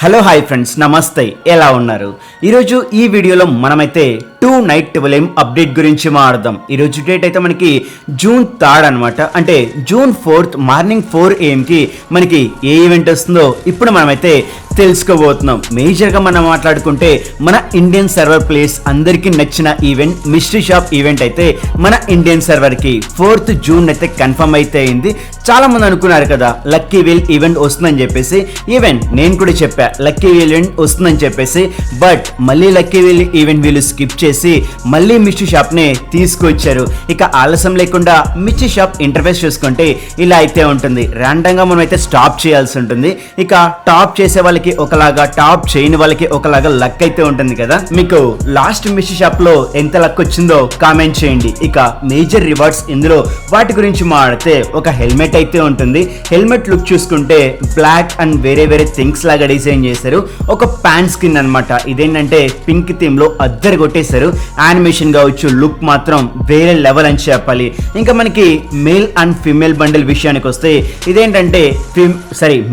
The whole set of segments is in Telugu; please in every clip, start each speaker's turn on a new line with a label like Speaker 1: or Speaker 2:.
Speaker 1: హలో హాయ్ ఫ్రెండ్స్, నమస్తే. ఎలా ఉన్నారు? ఈరోజు ఈ వీడియోలో మనమైతే 2 నైట్ 12 AM అప్డేట్ గురించి మాట్లాడదాం. ఈరోజు డేట్ అయితే మనకి జూన్ 3 అనమాట. అంటే జూన్ 4 మార్నింగ్ 4 AM కి మనకి ఏ ఈవెంట్ వస్తుందో ఇప్పుడు మనమైతే తెలుసుకోబోతున్నాం. మేజర్గా మనం మాట్లాడుకుంటే మన ఇండియన్ సర్వర్ ప్లేస్ అందరికీ నచ్చిన ఈవెంట్ మిస్టరీ షాప్ ఈవెంట్ అయితే మన ఇండియన్ సర్వర్కి 4th జూన్ అయితే కన్ఫర్మ్ అయితే అయింది. చాలా మంది అనుకున్నారు కదా లక్కీ వీల్ ఈవెంట్ వస్తుందని చెప్పేసి. ఈవెంట్ నేను కూడా చెప్పా లక్కీ వీల్ ఈవెంట్ వస్తుందని చెప్పేసి. బట్ మళ్ళీ లక్కీ వీల్ ఈవెంట్ వీళ్ళు స్కిప్ చేసి మళ్ళీ మిస్టరీ షాప్నే తీసుకొచ్చారు. ఇక ఆలస్యం లేకుండా మిస్టరీ షాప్ ఇంటర్ఫేస్ చూసుకుంటే ఇలా అయితే ఉంటుంది. ర్యాండమ్గా మనం అయితే స్టాప్ చేయాల్సి ఉంటుంది. ఇక టాప్ చేసే వాళ్ళకి ఒకలాగా, టాప్ చేయని వాళ్ళకి ఒకలాగా లక్ అయితే ఉంటుంది కదా. మీకు లాస్ట్ మిస్టరీ షాప్ లో ఎంత లక్ వచ్చిందో కామెంట్ చేయండి. ఇక మేజర్ రివార్డ్స్ ఇందులో వాటి గురించి మాట్లాడితే ఒక హెల్మెట్ అయితే ఉంటుంది. హెల్మెట్ లుక్ చూసుకుంటే బ్లాక్ అండ్ వేరే వేరే థింగ్స్ లాగా డిజైన్ చేశారు. ఒక ప్యాంట్ స్కిన్ అనమాట. ఇదేంటంటే పింక్ థీమ్ లో అద్దరు కొట్టేశారు. యానిమేషన్ కావచ్చు, లుక్ మాత్రం వేరే లెవెల్ అని చెప్పాలి. ఇంకా మనకి మేల్ అండ్ ఫీమేల్ బండిల్ విషయానికి వస్తే ఇదేంటంటే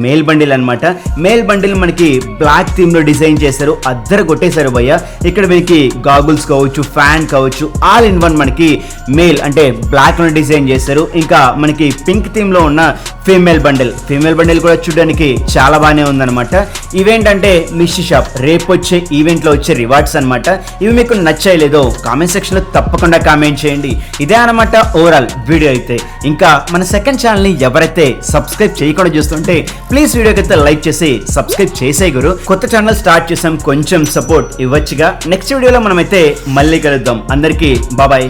Speaker 1: మేల్ బండిల్ అనమాట. మేల్ బండిల్ మనకి బ్లాక్ థీమ్ లో డిజైన్ చేశారు. అద్దరు కొట్టేశారు భయ్య. ఇక్కడ మనకి గాగుల్స్ కావచ్చు, ఫ్యాన్ కావచ్చు, ఆల్ ఇన్ వన్ మనకి మేల్ అంటే బ్లాక్ లో డిజైన్ చేశారు. ఇంకా మనకి పింక్ థీమ్ లో ఉన్న ఫీమేల్ బండిల్ కూడా చూడడానికి చాలా బాగానే ఉందన్నమాట. ఇవేంటంటే మిస్టరీ షాప్ రేపు వచ్చే ఈవెంట్ లో వచ్చే రివార్డ్స్ అనమాట. ఇవి మీకు నచ్చాయలేదో కామెంట్ సెక్షన్ లో తప్పకుండా కామెంట్ చేయండి. ఇదే అనమాట ఓవరాల్ వీడియో అయితే. ఇంకా మన సెకండ్ ఛానల్ ని ఎవరైతే సబ్స్క్రైబ్ చేయకుండా చూస్తుంటే ప్లీజ్ వీడియోకి అయితే లైక్ చేసి సబ్స్క్రైబ్ చేసే గురు. కొత్త ఛానల్ స్టార్ట్ చేసాం, కొంచెం సపోర్ట్ ఇవ్వచ్చుగా. నెక్స్ట్ వీడియోలో మనమైతే మళ్ళీ కలుద్దాం. అందరికీ బాబాయ్.